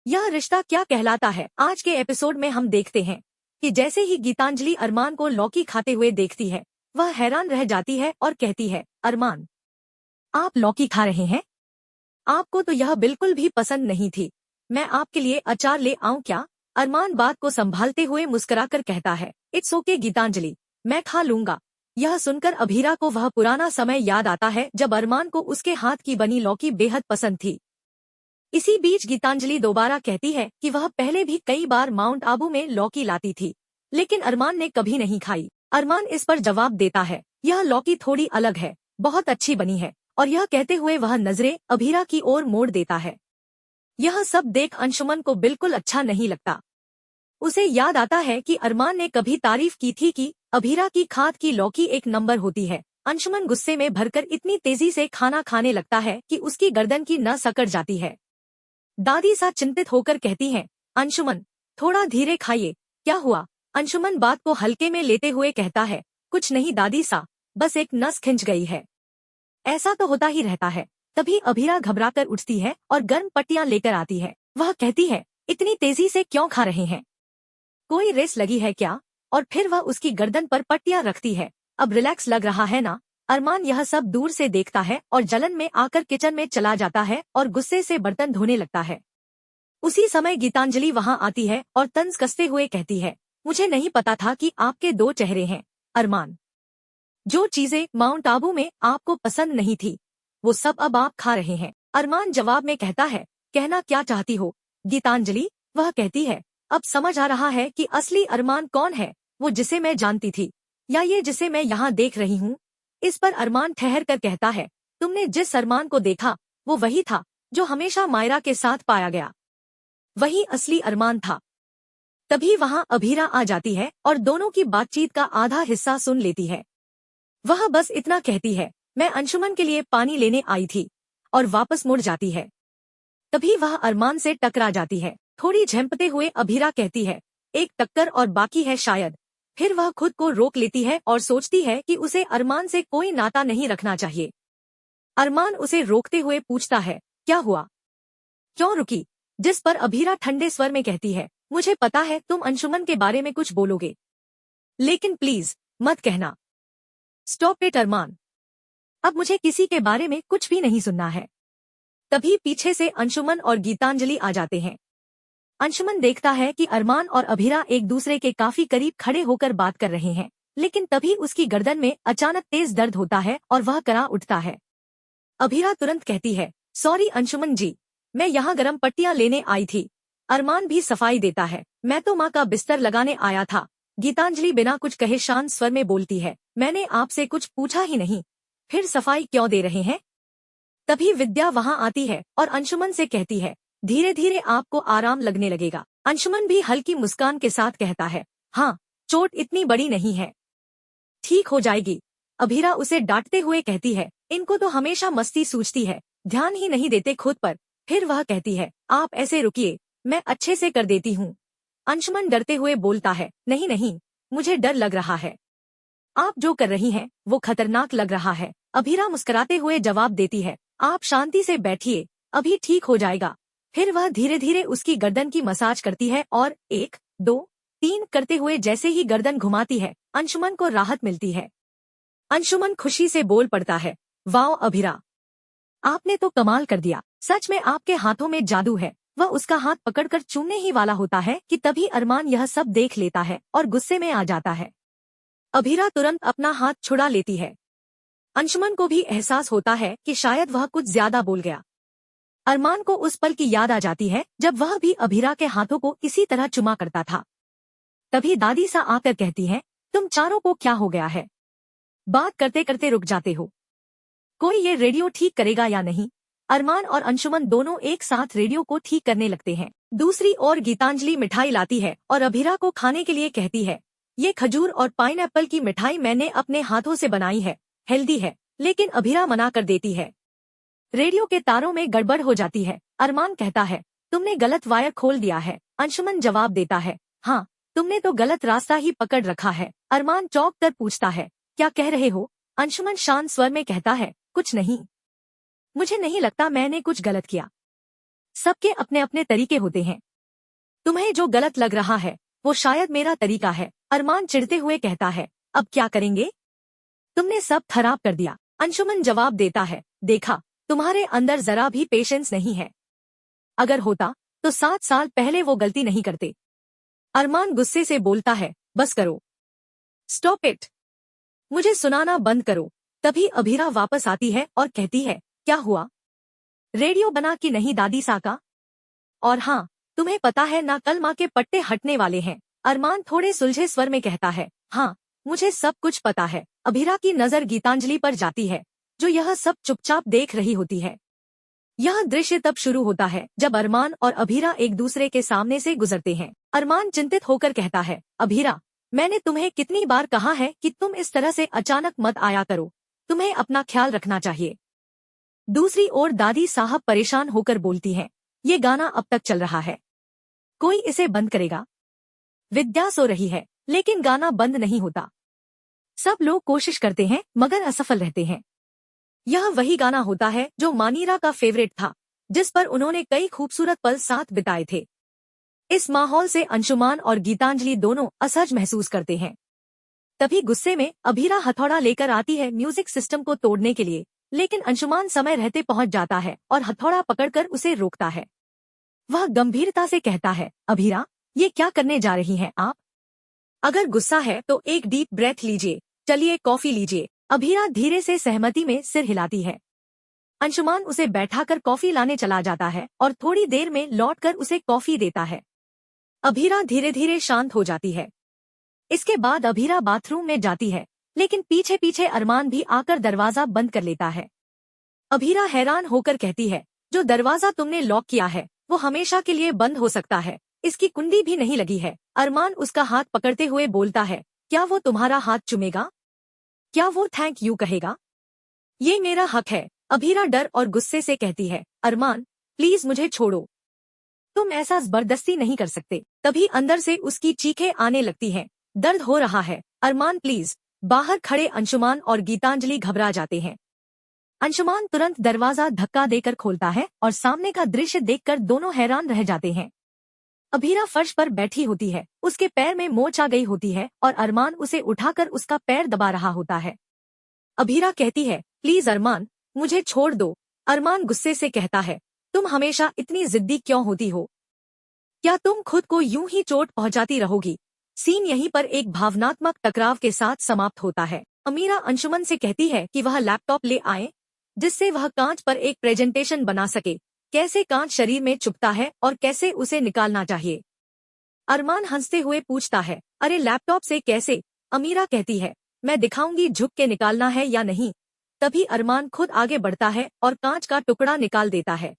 यह रिश्ता क्या कहलाता है। आज के एपिसोड में हम देखते हैं कि जैसे ही गीतांजलि अरमान को लौकी खाते हुए देखती है, वह हैरान रह जाती है और कहती है, अरमान, आप लौकी खा रहे हैं? आपको तो यह बिल्कुल भी पसंद नहीं थी। मैं आपके लिए अचार ले आऊं क्या? अरमान बात को संभालते हुए मुस्कुराकर कहता है, इट्स ओके गीतांजलि, मैं खा लूंगा। यह सुनकर अभीरा को वह पुराना समय याद आता है जब अरमान को उसके हाथ की बनी लौकी बेहद पसंद थी। इसी बीच गीतांजलि दोबारा कहती है कि वह पहले भी कई बार माउंट आबू में लौकी लाती थी, लेकिन अरमान ने कभी नहीं खाई। अरमान इस पर जवाब देता है, यह लौकी थोड़ी अलग है, बहुत अच्छी बनी है। और यह कहते हुए वह नजरें अभीरा की ओर मोड़ देता है। यह सब देख अंशुमन को बिल्कुल अच्छा नहीं लगता। उसे याद आता है कि अरमान ने कभी तारीफ की थी कि अभीरा की खाद की लौकी एक नंबर होती है। अंशुमन गुस्से में भरकर इतनी तेजी से खाना खाने लगता है कि उसकी गर्दन की नस अकड़ जाती है। दादी सा चिंतित होकर कहती हैं, अंशुमन, थोड़ा धीरे खाइए, क्या हुआ? अंशुमन बात को हल्के में लेते हुए कहता है, कुछ नहीं दादी सा, बस एक नस खिंच गई है। ऐसा तो होता ही रहता है। तभी अभीरा घबराकर उठती है और गर्म पट्टियां लेकर आती है। वह कहती है, इतनी तेजी से क्यों खा रहे हैं? कोई रेस लगी है क्या? और फिर वह उसकी गर्दन पर पट्टियां रखती है। अब रिलैक्स लग रहा है ना? अरमान यह सब दूर से देखता है और जलन में आकर किचन में चला जाता है और गुस्से से बर्तन धोने लगता है। उसी समय गीतांजलि वहां आती है और तंज कसते हुए कहती है, मुझे नहीं पता था कि आपके दो चेहरे हैं, अरमान। जो चीजें माउंट आबू में आपको पसंद नहीं थी, वो सब अब आप खा रहे हैं। अरमान जवाब में कहता है, कहना क्या चाहती हो गीतांजलि? वह कहती है, अब समझ आ रहा है कि असली अरमान कौन है, वो जिसे मैं जानती थी या ये जिसे मैं यहाँ देख रही हूँ। इस पर अरमान ठहर कर कहता है, तुमने जिस अरमान को देखा वो वही था जो हमेशा मायरा के साथ पाया गया, वही असली अरमान था। तभी वहाँ अभीरा आ जाती है और दोनों की बातचीत का आधा हिस्सा सुन लेती है। वह बस इतना कहती है, मैं अंशुमन के लिए पानी लेने आई थी, और वापस मुड़ जाती है। तभी वह अरमान से टकरा जाती है। थोड़ी झेंपते हुए अभीरा कहती है, एक टक्कर और बाकी है शायद। फिर वह खुद को रोक लेती है और सोचती है कि उसे अरमान से कोई नाता नहीं रखना चाहिए। अरमान उसे रोकते हुए पूछता है, क्या हुआ, क्यों रुकी? जिस पर अभीरा ठंडे स्वर में कहती है, मुझे पता है तुम अंशुमन के बारे में कुछ बोलोगे, लेकिन प्लीज मत कहना। स्टॉप इट अरमान, अब मुझे किसी के बारे में कुछ भी नहीं सुनना है। तभी पीछे से अंशुमन और गीतांजलि आ जाते हैं। अंशुमन देखता है कि अरमान और अभीरा एक दूसरे के काफी करीब खड़े होकर बात कर रहे हैं, लेकिन तभी उसकी गर्दन में अचानक तेज दर्द होता है और वह करा उठता है। अभीरा तुरंत कहती है, सॉरी अंशुमन जी, मैं यहाँ गर्म पट्टियां लेने आई थी। अरमान भी सफाई देता है, मैं तो माँ का बिस्तर लगाने आया था। गीतांजलि बिना कुछ कहे शांत स्वर में बोलती है, मैंने आपसे कुछ पूछा ही नहीं, फिर सफाई क्यों दे रहे हैं? तभी विद्या वहां आती है और अंशुमन से कहती है, धीरे धीरे आपको आराम लगने लगेगा। अंशुमन भी हल्की मुस्कान के साथ कहता है, हाँ, चोट इतनी बड़ी नहीं है, ठीक हो जाएगी। अभीरा उसे डांटते हुए कहती है, इनको तो हमेशा मस्ती सूझती है, ध्यान ही नहीं देते खुद पर। फिर वह कहती है, आप ऐसे रुकिए, मैं अच्छे से कर देती हूँ। अंशुमन डरते हुए बोलता है, नहीं नहीं, मुझे डर लग रहा है, आप जो कर रही हैं वो खतरनाक लग रहा है। अभीरा मुस्कुराते हुए जवाब देती है, आप शांति से बैठिए, अभी ठीक हो जाएगा। फिर वह धीरे धीरे उसकी गर्दन की मसाज करती है और 1, 2, 3 करते हुए जैसे ही गर्दन घुमाती है, अंशुमन को राहत मिलती है। अंशुमन खुशी से बोल पड़ता है, वाओ अभीरा, आपने तो कमाल कर दिया, सच में आपके हाथों में जादू है। वह उसका हाथ पकड़कर चूमने ही वाला होता है कि तभी अरमान यह सब देख लेता है और गुस्से में आ जाता है। अभीरा तुरंत अपना हाथ छुड़ा लेती है। अंशुमन को भी एहसास होता है कि शायद वह कुछ ज्यादा बोल गया। अरमान को उस पल की याद आ जाती है जब वह भी अभीरा के हाथों को इसी तरह चुमा करता था। तभी दादी सा आकर कहती है, तुम चारों को क्या हो गया है, बात करते करते रुक जाते हो, कोई ये रेडियो ठीक करेगा या नहीं? अरमान और अंशुमन दोनों एक साथ रेडियो को ठीक करने लगते हैं। दूसरी ओर गीतांजलि मिठाई लाती है और अभीरा को खाने के लिए कहती है, ये खजूर और पाइनएप्पल की मिठाई मैंने अपने हाथों से बनाई है, हेल्दी है। लेकिन अभीरा मना कर देती है। रेडियो के तारों में गड़बड़ हो जाती है। अरमान कहता है, तुमने गलत वायर खोल दिया है। अंशुमन जवाब देता है, हाँ, तुमने तो गलत रास्ता ही पकड़ रखा है। अरमान चौंक कर पूछता है, क्या कह रहे हो? अंशुमन शांत स्वर में कहता है, कुछ नहीं, मुझे नहीं लगता मैंने कुछ गलत किया। सबके अपने अपने तरीके होते हैं। तुम्हें जो गलत लग रहा है वो शायद मेरा तरीका है, अरमान चिढ़ते हुए कहता है। अब क्या करेंगे? तुमने सब खराब कर दिया। अंशुमन जवाब देता है, देखा, तुम्हारे अंदर जरा भी पेशेंस नहीं है। अगर होता तो 7 साल पहले वो गलती नहीं करते। अरमान गुस्से से बोलता है, बस करो, स्टॉप इट, मुझे सुनाना बंद करो। तभी अभीरा वापस आती है और कहती है, क्या हुआ? रेडियो बना कि नहीं दादी साका? और हाँ, तुम्हें पता है ना कल माँ के पट्टे हटने वाले हैं। अरमान थोड़े सुलझे स्वर में कहता है, हाँ, मुझे सब कुछ पता है। अभीरा की नजर गीतांजलि पर जाती है, जो यह सब चुपचाप देख रही होती है। यह दृश्य तब शुरू होता है जब अरमान और अभीरा एक दूसरे के सामने से गुजरते हैं। अरमान चिंतित होकर कहता है, अभीरा, मैंने तुम्हें कितनी बार कहा है कि तुम इस तरह से अचानक मत आया करो, तुम्हें अपना ख्याल रखना चाहिए। दूसरी ओर दादी साहब परेशान होकर बोलती हैं, ये गाना अब तक चल रहा है, कोई इसे बंद करेगा? विद्या सो रही है लेकिन गाना बंद नहीं होता। सब लोग कोशिश करते हैं मगर असफल रहते हैं। यह वही गाना होता है जो मानीरा का फेवरेट था, जिस पर उन्होंने कई खूबसूरत पल साथ बिताए थे। इस माहौल से अंशुमान और गीतांजलि दोनों असहज महसूस करते हैं। तभी गुस्से में अभीरा हथौड़ा लेकर आती है म्यूजिक सिस्टम को तोड़ने के लिए, लेकिन अंशुमान समय रहते पहुंच जाता है और हथौड़ा पकड़कर उसे रोकता है। वह गंभीरता से कहता है, अभीरा, ये क्या करने जा रही हैं आप? अगर गुस्सा है तो एक डीप ब्रेथ लीजिए, चलिए कॉफी लीजिए। अभीरा धीरे से सहमति में सिर हिलाती है। अंशुमान उसे बैठाकर कॉफी लाने चला जाता है और थोड़ी देर में लौटकर उसे कॉफी देता है। अभीरा धीरे धीरे शांत हो जाती है। इसके बाद अभीरा बाथरूम में जाती है, लेकिन पीछे पीछे अरमान भी आकर दरवाजा बंद कर लेता है। अभीरा हैरान होकर कहती है, जो दरवाजा तुमने लॉक किया है वो हमेशा के लिए बंद हो सकता है, इसकी कुंडी भी नहीं लगी है। अरमान उसका हाथ पकड़ते हुए बोलता है, क्या वो तुम्हारा हाथ चूमेगा? क्या वो थैंक यू कहेगा? ये मेरा हक है। अभीरा डर और गुस्से से कहती है, अरमान, प्लीज मुझे छोड़ो, तुम ऐसा जबरदस्ती नहीं कर सकते। तभी अंदर से उसकी चीखें आने लगती हैं, दर्द हो रहा है, अरमान प्लीज। बाहर खड़े अंशुमान और गीतांजलि घबरा जाते हैं। अंशुमान तुरंत दरवाजा धक्का देकर खोलता है और सामने का दृश्य देखकर दोनों हैरान रह जाते हैं। अभीरा फर्श पर बैठी होती है, उसके पैर में मोच आ गई होती है और अरमान उसे उठाकर उसका पैर दबा रहा होता है। अभीरा कहती है, प्लीज अरमान, मुझे छोड़ दो। अरमान गुस्से से कहता है, तुम हमेशा इतनी जिद्दी क्यों होती हो? क्या तुम खुद को यूं ही चोट पहुंचाती रहोगी? सीन यहीं पर एक भावनात्मक टकराव के साथ समाप्त होता है। अमीरा अंशुमन से कहती है कि वह लैपटॉप ले आए, जिससे वह कांच पर एक प्रेजेंटेशन बना सके, कैसे कांच शरीर में चुभता है और कैसे उसे निकालना चाहिए। अरमान हंसते हुए पूछता है, अरे लैपटॉप से कैसे? अमीरा कहती है, मैं दिखाऊंगी झुक के निकालना है या नहीं। तभी अरमान खुद आगे बढ़ता है और कांच का टुकड़ा निकाल देता है।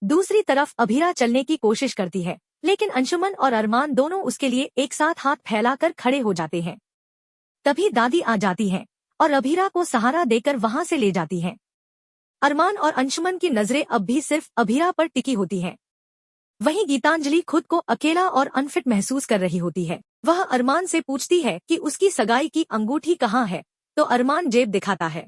दूसरी तरफ अभीरा चलने की कोशिश करती है, लेकिन अंशुमन और अरमान दोनों उसके लिए एक साथ हाथ फैलाकर खड़े हो जाते हैं। तभी दादी आ जाती हैं और अभीरा को सहारा देकर वहां से ले जाती हैं। अरमान और अंशुमन की नजरें अब भी सिर्फ अभीरा पर टिकी होती हैं। वहीं गीतांजलि खुद को अकेला और अनफिट महसूस कर रही होती है। वह अरमान से पूछती है कि उसकी सगाई की अंगूठी कहाँ है, तो अरमान जेब दिखाता है।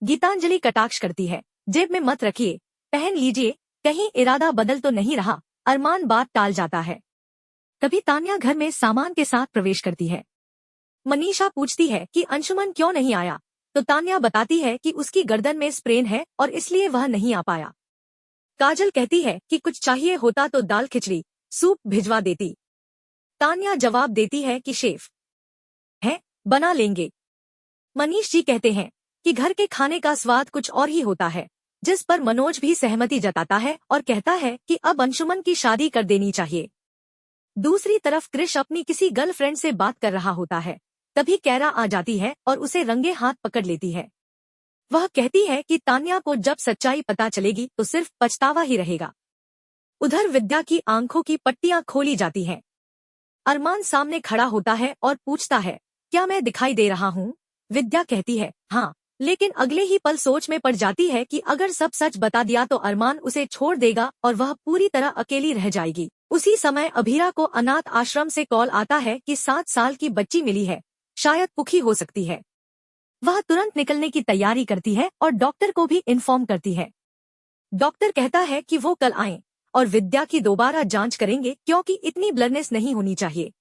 गीतांजलि कटाक्ष करती है, जेब में मत रखिए, पहन लीजिए, कहीं इरादा बदल तो नहीं रहा। अरमान बात टाल जाता है। तभी तान्या घर में सामान के साथ प्रवेश करती है। मनीषा पूछती है कि अंशुमन क्यों नहीं आया, तो तान्या बताती है कि उसकी गर्दन में स्प्रेन है और इसलिए वह नहीं आ पाया। काजल कहती है कि कुछ चाहिए होता तो दाल खिचड़ी सूप भिजवा देती। तान्या जवाब देती है कि शेफ है, बना लेंगे। मनीष जी कहते हैं कि घर के खाने का स्वाद कुछ और ही होता है, जिस पर मनोज भी सहमति जताता है और कहता है कि अब अंशुमन की शादी कर देनी चाहिए। दूसरी तरफ कृष अपनी किसी गर्लफ्रेंड से बात कर रहा होता है। तभी कैरा आ जाती है और उसे रंगे हाथ पकड़ लेती है। वह कहती है कि तान्या को जब सच्चाई पता चलेगी तो सिर्फ पछतावा ही रहेगा। उधर विद्या की आंखों की पट्टियां खोली जाती हैं। अरमान सामने खड़ा होता है और पूछता है, क्या मैं दिखाई दे रहा हूँ? विद्या कहती है, हाँ, लेकिन अगले ही पल सोच में पड़ जाती है कि अगर सब सच बता दिया तो अरमान उसे छोड़ देगा और वह पूरी तरह अकेली रह जाएगी। उसी समय अभीरा को अनाथ आश्रम से कॉल आता है कि 7 साल की बच्ची मिली है, शायद पुखी हो सकती है। वह तुरंत निकलने की तैयारी करती है और डॉक्टर को भी इन्फॉर्म करती है। डॉक्टर कहता है कि वो कल आएं, और विद्या की दोबारा जांच करेंगे क्योंकि इतनी ब्लरनेस नहीं होनी चाहिए।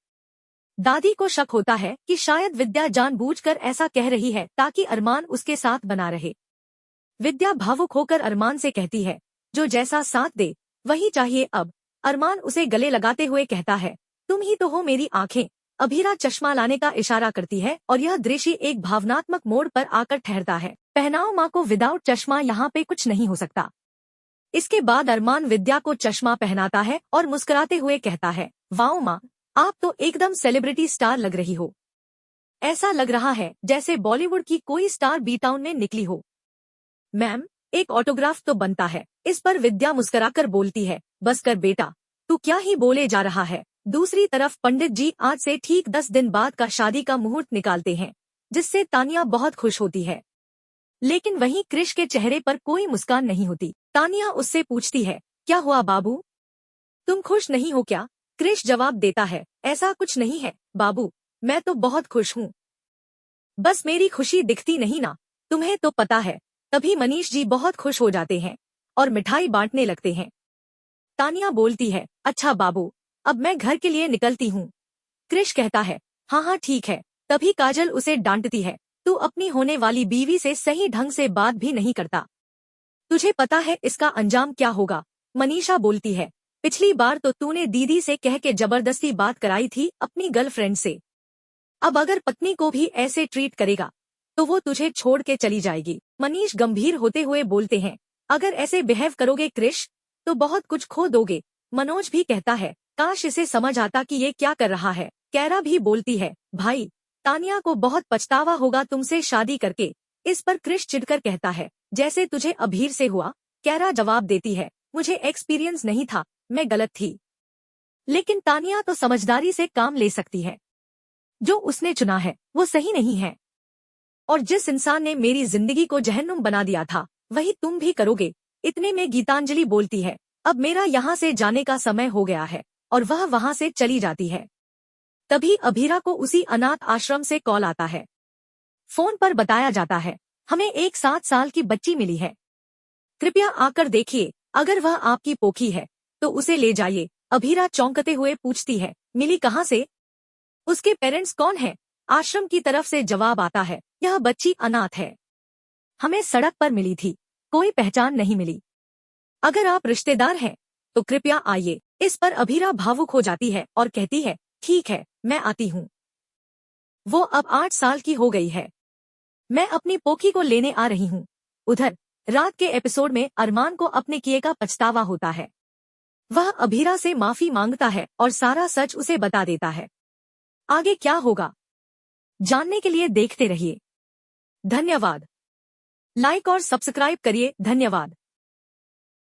दादी को शक होता है कि शायद विद्या जानबूझकर ऐसा कह रही है ताकि अरमान उसके साथ बना रहे। विद्या भावुक होकर अरमान से कहती है, जो जैसा साथ दे वही चाहिए अब। अरमान उसे गले लगाते हुए कहता है, तुम ही तो हो मेरी आंखें। अभीरा चश्मा लाने का इशारा करती है और यह दृश्य एक भावनात्मक मोड़ पर आकर ठहरता है। पहनाओ माँ को, विदाउट चश्मा यहाँ पे कुछ नहीं हो सकता। इसके बाद अरमान विद्या को चश्मा पहनाता है और मुस्कुराते हुए कहता है, वाओ माँ, आप तो एकदम सेलिब्रिटी स्टार लग रही हो। ऐसा लग रहा है जैसे बॉलीवुड की कोई स्टार बी टाउन में निकली हो। मैम, एक ऑटोग्राफ तो बनता है। इस पर विद्या मुस्कुराकर बोलती है, बस कर बेटा, तू क्या ही बोले जा रहा है। दूसरी तरफ पंडित जी आज से ठीक 10 दिन बाद का शादी का मुहूर्त निकालते हैं, जिससे तानिया बहुत खुश होती है। लेकिन वहीं कृष के चेहरे पर कोई मुस्कान नहीं होती। तानिया उससे पूछती है, क्या हुआ बाबू, तुम खुश नहीं हो क्या? कृष जवाब देता है, ऐसा कुछ नहीं है बाबू, मैं तो बहुत खुश हूँ। बस मेरी खुशी दिखती नहीं ना, तुम्हें तो पता है। तभी मनीष जी बहुत खुश हो जाते हैं और मिठाई बांटने लगते हैं। तानिया बोलती है, अच्छा बाबू, अब मैं घर के लिए निकलती हूँ। कृष कहता है, हाँ हाँ ठीक है। तभी काजल उसे डांटती है, तू अपनी होने वाली बीवी से सही ढंग से बात भी नहीं करता, तुझे पता है इसका अंजाम क्या होगा? मनीषा बोलती है, पिछली बार तो तूने दीदी से कह के जबरदस्ती बात कराई थी अपनी गर्लफ्रेंड से। अब अगर पत्नी को भी ऐसे ट्रीट करेगा तो वो तुझे छोड़ के चली जाएगी। मनीष गंभीर होते हुए बोलते हैं, अगर ऐसे बिहेव करोगे कृष तो बहुत कुछ खो दोगे। मनोज भी कहता है, काश इसे समझ आता कि ये क्या कर रहा है। कैरा भी बोलती है, भाई, तानिया को बहुत पछतावा होगा तुमसे शादी करके। इस पर कृष चिढ़कर कहता है, जैसे तुझे अभीर से हुआ। कैरा जवाब देती है, मुझे एक्सपीरियंस नहीं था, मैं गलत थी। लेकिन तानिया तो समझदारी से काम ले सकती है। जो उसने चुना है वो सही नहीं है, और जिस इंसान ने मेरी जिंदगी को जहन्नुम बना दिया था वही तुम भी करोगे। इतने में गीतांजलि बोलती है, अब मेरा यहाँ से जाने का समय हो गया है, और वह वहाँ से चली जाती है। तभी अभीरा को उसी अनाथ आश्रम से कॉल आता है। फोन पर बताया जाता है, हमें एक 7 साल की बच्ची मिली है, कृपया आकर देखिए। अगर वह आपकी पोखी है तो उसे ले जाइए। अभीरा चौंकते हुए पूछती है, मिली कहाँ से? उसके पेरेंट्स कौन है? आश्रम की तरफ से जवाब आता है, यह बच्ची अनाथ है, हमें सड़क पर मिली थी, कोई पहचान नहीं मिली। अगर आप रिश्तेदार हैं तो कृपया आइए। इस पर अभीरा भावुक हो जाती है और कहती है, ठीक है, मैं आती हूँ। वो अब 8 साल की हो गई है, मैं अपनी पोखी को लेने आ रही हूँ। उधर रात के एपिसोड में अरमान को अपने किए का पछतावा होता है। वह अभीरा से माफी मांगता है और सारा सच उसे बता देता है। आगे क्या होगा जानने के लिए देखते रहिए। धन्यवाद। लाइक और सब्सक्राइब करिए। धन्यवाद।